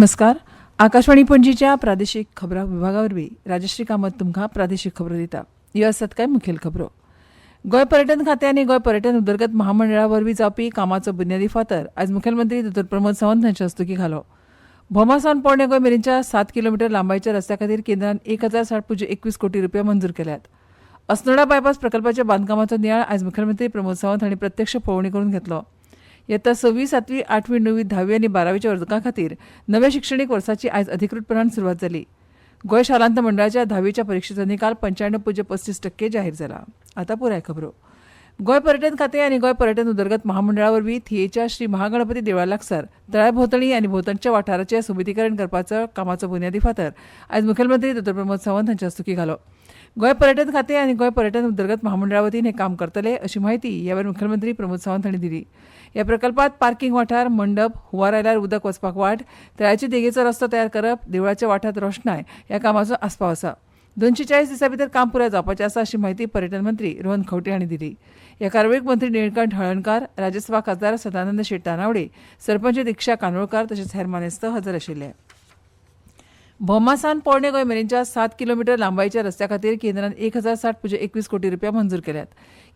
नमस्कार. आकाशवाणी पणजीच्या प्रादेशीक खबरां विभागावरवीं राजश्री कामत तुमकां प्रादेशीक खबरो दिता. ह्यो आसात कांय मुखेल खबरो. गोंय पर्यटन खातें आनी गोंय पर्यटन उदरगत महामंडळा वरवीं जावपी कामाचो बुन्यादी फातर आयज मुखेलमंत्री दोतोर प्रमोद सावंत हांचे हस्तुकीं घालो. भोमा सावन पोरणे गोंय मेरेनच्या 7 किलोमीटर लांबायेच्या रस्त्या खातीर केंद्रान 1060.21 कोटी रुपया मंजूर केल्यात. अस्नोडा बायपास प्रकल्पाच्या बांदकामाचो नियाळ आयज मुखेलमंत्री प्रमोद सावंत हांणी प्रत्यक्ष पळोवणी करून घेतलो. येता 6वी, 7वी, 8वी, 9वी, 10वी आनी 12वीच्या वर्गां खातीर नव्या शिक्षणीक वर्साची आयज अधिकृतपणान सुरवात जाली. गोंय शालांत मंडळाच्या 10वीच्या परीक्षेचो निकाल 95.35% जाहीर जाला. आतां पुराय खबरो. गोंय पर्यटन खातें आनी गोंय पर्यटन उदरगत महामंडळा वरवीं थियेच्या श्री महागणपती देवळा लागसार तळ्या भोंवतणी आनी भोंवतणच्या वाठाराचें सोबितीकरण करपाचो कामाचो बुन्यादी फातर आयज मुखेलमंत्री दोतोर प्रमोद सावंत हांचे हस्तुकीं घालो. गोंय पर्यटन खातें आनी गोंय पर्यटन उदरगत महामंडळा वतीन हें काम करतले अशी माहिती ह्या वेळार मुखेलमंत्री प्रमोद सावंत हांणी दिली. ह्या प्रकल्पांत पार्किंग वाठार, मंडप, हुंवार आयल्यार उदक वचपाक वाट, तळ्याचे देगेचो रस्तो तयार करप, देवळाच्या वाठारांत रोशनाय ह्या कामाचो आस्पाव आसा. 240 दिसां भितर काम पुराय जावपाचें आसा अशी माहिती पर्यटन मंत्री रोहन खंवटे हांणी दिली. ह्या कार्यावळीक मंत्री निळकंठ हळर्णकार, राज्यसभा खासदार सदानंद शेट तानावडे, सरपंच दिक्षा कानोळकार तशेंच हेर मानेस्त हजर आशिल्ले. भोमा सावन पोरणे गोंय मेरेनच्या 7 किलोमीटर लांबायेच्या रस्त्या खातीर केंद्रान 1060.21 कोटी रुपया मंजूर केल्यात.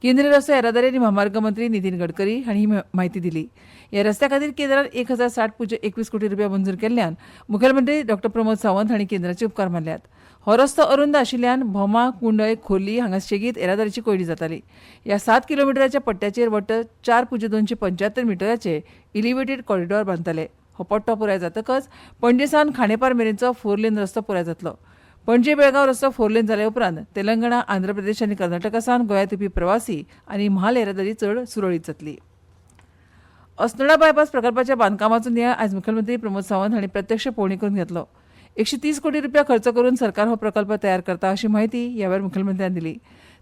केंद्रीय रस्तो येरादारी आनी म्हामार्ग मंत्री नितीन गडकरी हांणी ही म्हायती दिली. ह्या रस्त्या खातीर केंद्रान 1060.21 कोटी रुपया मंजूर केल्ल्यान मुखेलमंत्री डॉ प्रमोद सावंत हांणी केंद्राचे उपकार मानल्यात. हो रस्तो अरुंद आशिल्ल्यान भोमा, कुंडय, खोर्ली हांगा शेगीत येरादारीची कोयडी जाताली. ह्या 7 किलोमिटराच्या पट्ट्याचेर वट्ट 4.275 मिटराचे इलिव्हेटेड कॉरिडॉर बांदतले. हो पट्टो पुराय जातकच पणजे सावन खांडेपार मेरेनचो 4 लेन रस्तो पुराय जातलो. पणजे बेळगांव रस्तो 4 लेन जाल्या उपरांत तेलंगणा, आंध्र प्रदेश आनी कर्नाटका सावन गोंयांत येवपी प्रवासी आनी म्हाल येरादारी चड सुरळीत जातली. अस्नोडा बायपास प्रकल्पाच्या बांदकामाचो नियाळ आयज मुखेलमंत्री प्रमोद सावंत हांणी प्रत्यक्ष पळोवणी करून घेतलो. 130 कोटी रुपया खर्च करून सरकार हो प्रकल्प तयार करता अशी माहिती ह्या वेळार मुखेलमंत्र्यांनी दिली.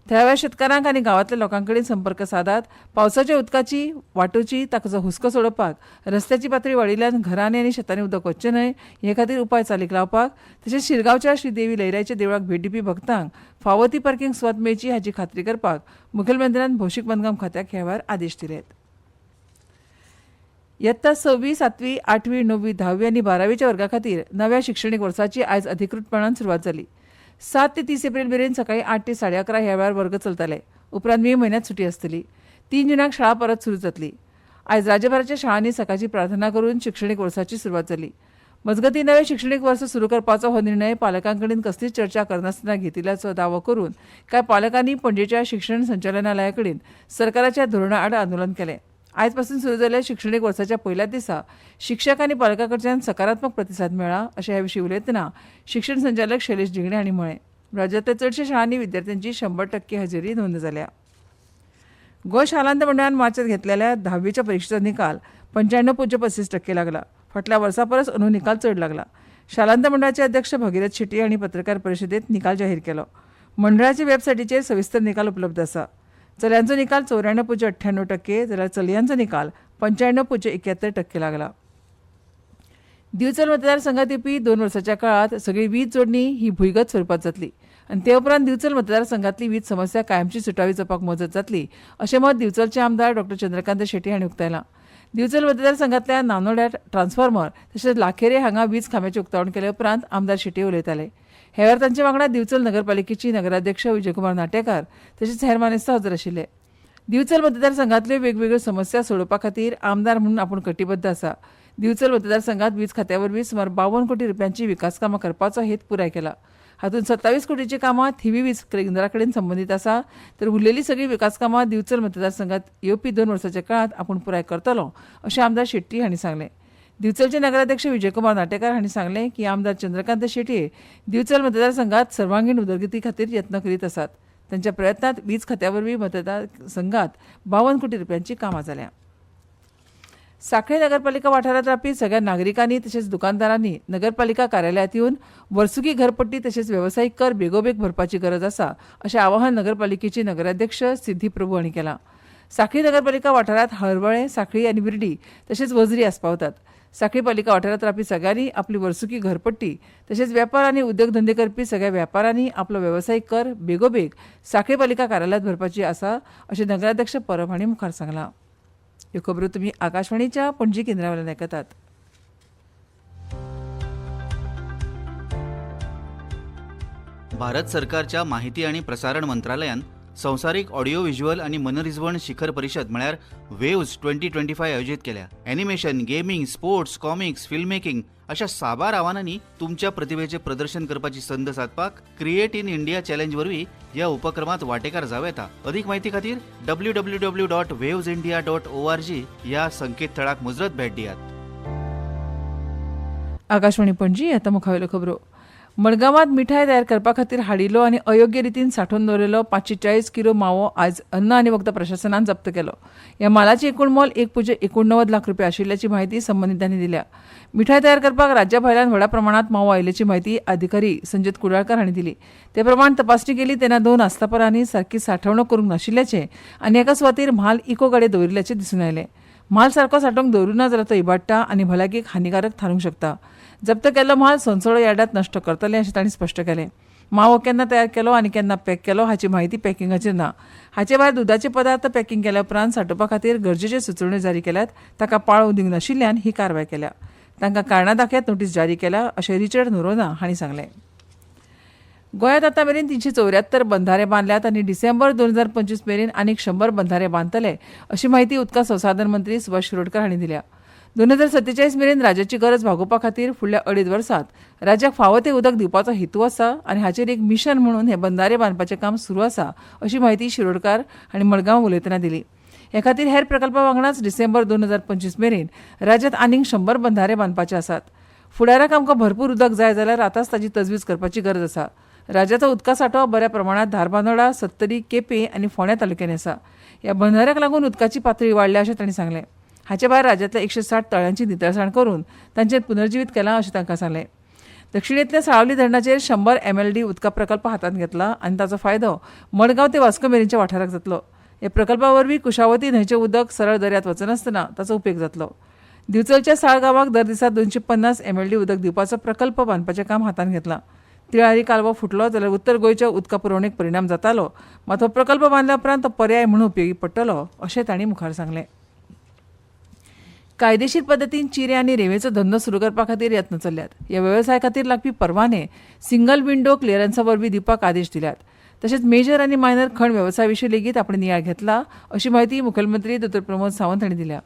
थळाव्या शेतकारांक आनी गांवांतल्या लोकांकडेन संपर्क सादात, पावसाच्या उदकाची वाटोवची ताचो हुस्को सोडोवपाक, रस्त्याची पातळी वाडिल्ल्यान घरांनी आनी शेतांनी उदक वचचें न्हय हे खातीर उपाय चालीक लावपाक, तशेंच शिरगांवच्या श्रीदेवी लयराईच्या देवळाक भेट दिवपी भक्तांक फावो ती पार्किंग सुवात मेळची हाची खात्री करपाक मुखेलमंत्र्यान भौशीक बांदकाम खात्याक ह्या वेळार आदेश दिल्यात. येता 6वी, 7वी, 8वी, 9वी, 10वी आनी 12वीच्या वर्गां खातीर नव्या शिक्षणीक वर्साची आयज अधिकृतपणान सुरवात जाली. 7 ते 30 एप्रिल मेरेन सकाळी 8 ते 11:30 ह्या वेळार वर्ग चलतले. उपरांत मे म्हयन्यांत सुटी आसतली. 3 जुनाक शाळा परत सुरू जातली. आयज राज्यभराच्या शाळांनी सकाळची प्रार्थना करून शिक्षणीक वर्साची सुरवात जाली. मजगतीं नवें शिक्षणीक वर्स सुरू करपाचो हो निर्णय पालकांकडेन कसलीच चर्चा करनासतना घेतिल्ल्याचो दावो करून कांय पालकांनी पणजेच्या शिक्षण संचालनालया कडेन सरकाराच्या धोरणा आड आंदोलन केलें. आयज पासून सुरू जाल्ल्या शिक्षणीक वर्साच्या पयल्याच दिसा शिक्षक आनी पालकां कडच्यान सकारात्मक प्रतिसाद मेळ्ळा अशें ह्या विशीं उलयतना शिक्षण संचालक शैलेश जिंगणे हांणी म्हळें. राज्यांतल्या चडशा शाळांनी विद्यार्थ्यांची 100% हजेरी नोंद जाल्या. गोंय शालांत मंडळान मार्चांत घेतलेल्या 10वीच्या परीक्षेचो निकाल 95.35% लागला. फाटल्या वर्सा परस अंदू निकाल चड लागला. शालांत मंडळाचे अध्यक्ष भगीरथ शेट्टी हांणी पत्रकार परिशदेंत निकाल जाहीर केलो. मंडळाच्या वेबसायटीचेर सविस्तर निकाल उपलब्ध आसा. चल्यांचो निकाल 94.98% जाल्यार चलयांचो निकाल 95.71% लागला. दिवचल मतदारसंघात येवपी 2 वर्सांच्या काळात सगळी वीज जोडणी ही भुंयगत स्वरुपात जातली आनी ते उपरांत दिवचल मतदारसंघातली वीज समस्या कायमची सुटावी जावपाक मजत जातली अशें मत दिवचलचे आमदार डॉ चंद्रकांत शेट्टी हांणी उक्तायलां. दिवचल मतदारसंघातल्या नानोड्या ट्रान्सफॉर्मर तशेंच लाखेरे हांगा वीज खांब्याचें उक्तावण केले उपरांत आमदार शेट्टी उलयताले. ह्या वेळार तांचे वांगडा दिवचल नगरपालिकेची नगराध्यक्ष विजयकुमार नाटेकार तशेंच हेर मानेस्त हजर आशिल्ले. दिवचल मतदारसंघातल्यो वेगवेगळ्यो समस्या सोडोवपा खातीर आमदार म्हणून आपूण कटिबद्ध आसा. दिवचल मतदारसंघात वीज खात्या वरवीं सुमार 52 कोटी रुपयांची विकास कामां करपाचो हेत पुराय केला. हातूंत 27 कोटीची कामां थिवी वीज केंद्रा कडेन संबंदीत आसा तर उरलेली सगळी विकास कामां दिवचल मतदारसंघात येवपी 2 वर्सांच्या काळात आपूण पुराय करतलो अशें आमदार शेट्टी हांणी सांगलें. दिवचलचे नगराध्यक्ष विजयकुमार नाटेकार हांणी सांगलें की आमदार चंद्रकांत शेट्ये दिवचल मतदारसंघात सर्वांगीण उदरगती खातीर यत्न करीत आसात. तांच्या प्रयत्नांत वीज खात्या वरवीं मतदारसंघात 52 कोटी रुपयांची कामां जाल्या. सांखळी नगरपालिका वाठारांत रावपी सगळ्या नागरिकांनी तशेंच दुकानदारांनी नगरपालिका कार्यालयांत येवन वर्सुकी घरपट्टी तशेंच वेवसायीक कर बेगोबेग भरपाची गरज आसा अशें आवाहन नगरपालिकेची नगराध्यक्ष सिद्धी प्रभू हांणी केलां. सांखळी नगरपालिका वाठारांत हळवळे, सांखळी आनी विर्डी तशेंच वजरी आस्पावतात. सांखळी पालिका वाठारांत रावपी सगळ्यांनी आपली वर्सुकी घरपट्टी तशेंच वेपार आनी उद्योगधंदे करपी सगळ्या वेपाऱ्यांनी आपलो वेवसायीक कर बेगोबेग सांखळी पालिका कार्यालयांत भरपाची आसा अशें नगराध्यक्ष परब हांणी मुखार सांगलां. ह्यो खबरो तुमी आकाशवाणीच्या पणजी केंद्रा वयल्यान आयकतात. भारत सरकारच्या माहिती आणि प्रसारण मंत्रालयान संवसारीक ऑडिओ व्हिज्युअल आणि मनरिजवण शिखर परिषद म्हळ्यार वेव्ज 2025 आयोजीत केल्या. Animation, gaming, sports, comics, film making अशा साबार आव्हानांनी तुमच्या प्रतिभेचे प्रदर्शन करपाची संद साधपाक क्रिएट इन इंडिया चॅलेंज वरवीं ह्या उपक्रमात वांटेकार जावं येता. अधिक माहिती खातीर www.wavesindia.org ह्या संकेतथळाक मुजरत भेट दियात. आकाशवाणी पणजी आता मुखावेल्यो खबरो. मडगांवांत मिठाई तयार करपा खातीर हाडिल्लो आनी अयोग्य रितीन सांठोवन दवरिल्लो 540 किलो मावो आज अन्न आनी वखद प्रशासनान जप्त केलो. ह्या मालाची एकूण मोल 1.89 लाख रुपया आशिल्ल्याची म्हायती संबंधितांनी दिल्या. मिठाई तयार करपाक राज्या भायल्यान व्हड प्रमाणांत मावो आयिल्ल्याची म्हायती अधिकारी संजीत कुडाळकर हांणी दिली. ते प्रमाण तपासणी केली तेन्ना 2 आस्थापनांनी सारकी सांठवणूक करूंक नाशिल्ल्याचे आनी एका सुवातेर म्हाल इको गाडये दवरिल्ल्याचे दिसून आयले. म्हाल सारको सांठोवंक दवरूं ना जाल्यार तो इबाडटा आनी भलायकेक हानिकारक थारूंक शकता. जप्त केल्लो म्हाल संसोळो यार्डात नश्ट करतले अशें तांणी स्पश्ट केलें. मावो केन्ना तयार केलो आनी केन्ना पॅक केलो हाची म्हायती पॅकिंगाचेर ना. हाचे भायर दुदाचे पदार्थ पॅकिंग केल्या उपरांत सांठोवपा खातीर गरजेच्यो सुचोवण्यो जारी केल्यात. ताका पाळो दिवंक नाशिल्ल्यान ही कारवाय केल्या. तांकां कारणां दाखयत नोटीस जारी केल्या अशें रिचर्ड नोरोना हांणी सांगलें. गोंयांत आतां मेरेन 374 बंधारे बांदल्यात आनी डिसेंबर 2025 मेरेन आनीक 100 बंधारे बांदतले अशी म्हायती उदका संसाधन मंत्री सुभाष शिरोडकर हांणी दिल्या. 2047 मेरेन राज्याची गरज भागोवपा खातीर फुडल्या 2.5 वर्सांत राज्याक फावो तें उदक दिवपाचो हेतू आसा आनी हाचेर एक मिशन म्हणून हे बंधारे बांदपाचें काम सुरू आसा अशी म्हायती शिरोडकार हांणी मडगांव उलयतना दिली. हे खातीर हेर प्रकल्पा वांगडाच डिसेंबर 2025 मेरेन राज्यांत आनीक 100 बंधारे बांदपाचे आसात. फुडाराक आमकां भरपूर उदक जाय जाल्यार आतांच ताची तजवीज करपाची गरज आसा. राज्याचो उदका सांठो बऱ्या प्रमाणांत धारबांदोडा, सत्तरी, केपें आनी फोंड्या तालुक्यांनी आसा. ह्या बंधाऱ्याक लागून उदकाची पातळी वाडल्या अशें तांणी सांगलें. हाचे भायर राज्यांतल्या 160 तळ्यांची नितळसाण करून तांचेर पुनर्जीवीत केलां अशें तांकां सांगलें. दक्षिणेंतल्या साळावली धरणाचेर 100 MLD उदका प्रकल्प हातांत घेतला आनी ताचो फायदो मडगांव ते वास्को मेरेनच्या वाठाराक जातलो. ह्या प्रकल्पा वरवीं कुशावती न्हंयचें उदक सरळ दर्यांत वचनासतना ताचो उपेग जातलो. दिवचलच्या साळ गांवाक दर दिसा 250 MLD उदक दिवपाचो प्रकल्प बांदपाचें काम हातांत घेतलां. तिळारी कालवो फुटलो जाल्यार उत्तर गोंयच्या उदका पुरवणेक परिणाम जातालो, मात हो प्रकल्प बांदल्या उपरांत तो पर्याय म्हणून उपयोगी पडटलो अशें तांणी मुखार सांगलें. कायदेशीर पद्दतीन चिरे आनी रेंवेचो धंदो सुरू करपा खातीर यत्न चल्ल्यात. ह्या वेवसाया खातीर लागपी परवाने सिंगल विंडो क्लियरन्सा वरवीं दिवपाक आदेश दिल्यात. तशेंच मेजर आनी मायनर खण वेवसाया विशीं लेगीत आपणे नियाळ घेतला अशी म्हायती मुखेलमंत्री डॉ प्रमोद सावंत हांणी दिल्या.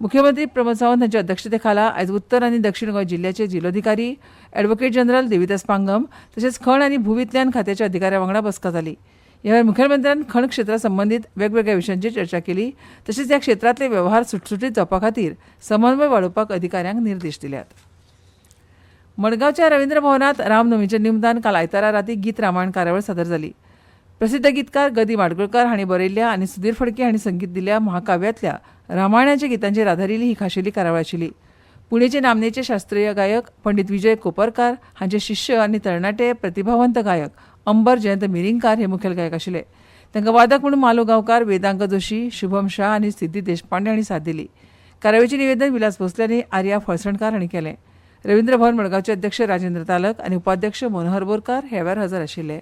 मुख्यमंत्री प्रमोद सावंत हांच्या अध्यक्षते खाला आयज उत्तर आनी दक्षिण गोंय जिल्ह्याचे जिल्लोधिकारी, ॲडव्होकेट जनरल देविदास पांगम तशेंच खण आनी भूविज्ञान खात्याच्या अधिकाऱ्यां वांगडा बसका जाली. ह्या वेळार मुखेलमंत्र्यान खण क्षेत्रा संबंदीत वेगवेगळ्या विशयांचेर चर्चा केली. तशेंच ह्या क्षेत्रांतले वेव्हार सुटसुटीत जावपा खातीर समन्वय वाडोवपाक अधिकाऱ्यांक निर्देश दिल्यात. मडगांवच्या रवींद्र भवनांत रामनवमीच्या निमतान काल आयतारा रातीं गीत रामायण कार्यावळ सादर जाली. प्रसिद्ध गीतकार गदी माडगूळकर हांणी बरयल्ल्या आनी सुधीर फडके हांणी संगीत दिल्ल्या महाकाव्यांतल्या रामायणाच्या गितांचेर आदारिल्ली ही खाशेली कार्यावळ आशिल्ली. पुणेचे नामनेचे शास्त्रीय गायक पंडित विजय कोपरकार हांचे शिश्य आनी तरणाटे प्रतिभावंत गायक अंबर जयंत मिरिंगकार हे मुखेल गायक आशिल्ले. तांकां वादक म्हणून मालू गांवकार, वेदांग जोशी, शुभम शाह आनी सिद्धी देशपांडे हांणी साथ दिली. कार्यावळीचें निवेदन विलास भोसले आनी आर्या फळसणकार हांणी केलें. रवींद्र भवन मडगांवचे अध्यक्ष राजेंद्र तालक आनी उपाध्यक्ष मनोहर बोरकार हे वेळार हजर आशिल्ले.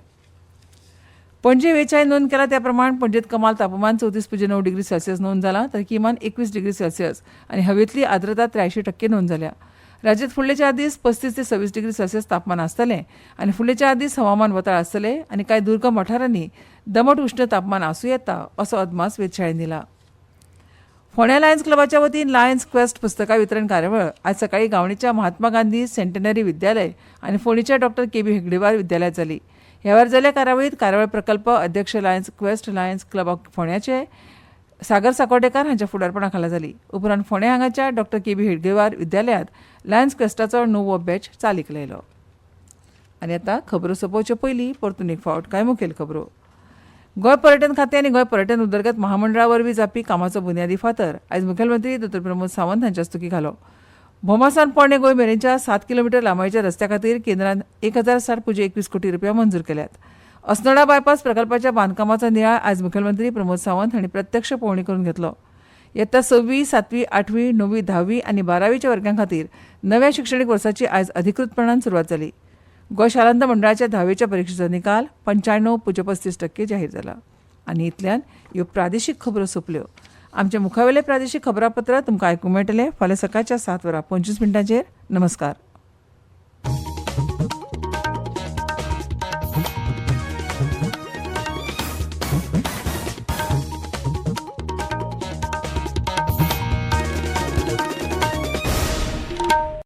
पणजे वेंचायेन नोंद केला त्या प्रमाण पणजेत कमाल तापमान 34.9 डिग्री सेल्सियस नोंद जालां तर किमान 21 डिग्री सेल्सियस आनी हवेंतली आर्द्रता 83% नोंद जाल्या. राज्यांत फुडले 4 दीस 35 ते 26 डिग्री सेल्सियस तापमान आसतलें आनी फुडले 4 दीस हवामान वताळ आसतलें आनी कांय दुर्गम वाठारांनी दमट उश्ण तापमान आसूं येता असो अदमास वेधशाळेन दिला. फोंड्या लायन्स क्लबाच्या वतीन लायन्स क्वेस्ट पुस्तकां वितरण कार्यावळ आज सकाळीं गांवणेच्या महात्मा गांधी सेंटनरी विद्यालय आनी फोंडेच्या डॉ केबी हेगडेवार विद्यालयात जाली. ह्या वेळार जाल्ल्या कार्यावळींत कार्यावळ प्रकल्प अध्यक्ष Lions Quest Lions Club of फोंड्याचे सागर साकोडेकार हांच्या फुडारपणा खाला जाली. उपरांत फोंड्या हांगाच्या डॉ केबी हेगडेवार विद्यालयांत लायन्स क्वेस्टाचो 9वो बॅच चालीक लायलो. आनी आतां खबरो सोंपोवचे पयलीं परतून एक फावट कांय मुखेल खबरो. गोंय पर्यटन खातें आनी गोंय पर्यटन उदरगत महामंडळा वरवीं जावपी कामाचो बुन्यादी फातर आयज मुखेलमंत्री डॉ प्रमोद सावंत हांच्या हस्तुकी घालो. भोमासान फोंडे गोंय मेरेनच्या 7 किलोमीटर लांबायेच्या रस्त्या खातीर केंद्रान 1060.21 कोटी रुपया मंजूर केल्यात. अस्नोडा बायपास प्रकल्पाच्या बांदकामाचो नियाळ आज मुखेलमंत्री प्रमोद सावंत हांणी प्रत्यक्ष पळोवणी करून घेतलो. इयत्ता 6वी, 7वी, 8वी, 9वी, 10वी आनी 12वीच्या वर्गां खातीर नव्या शिक्षणीक वर्साची आयज अधिकृतपणान सुरवात जाली. गोंय शालांत मंडळाच्या 10वीच्या परीक्षेचो निकाल 95.35% जाहीर जाला. आनी इतल्यान ह्यो प्रादेशीक खबरो सोंपल्यो. आमचे मुखावेले प्रादेशीक खबरापत्र तुमकां आयकूंक मेळटलें फाल्यां सकाळच्या 7:25 नमस्कार.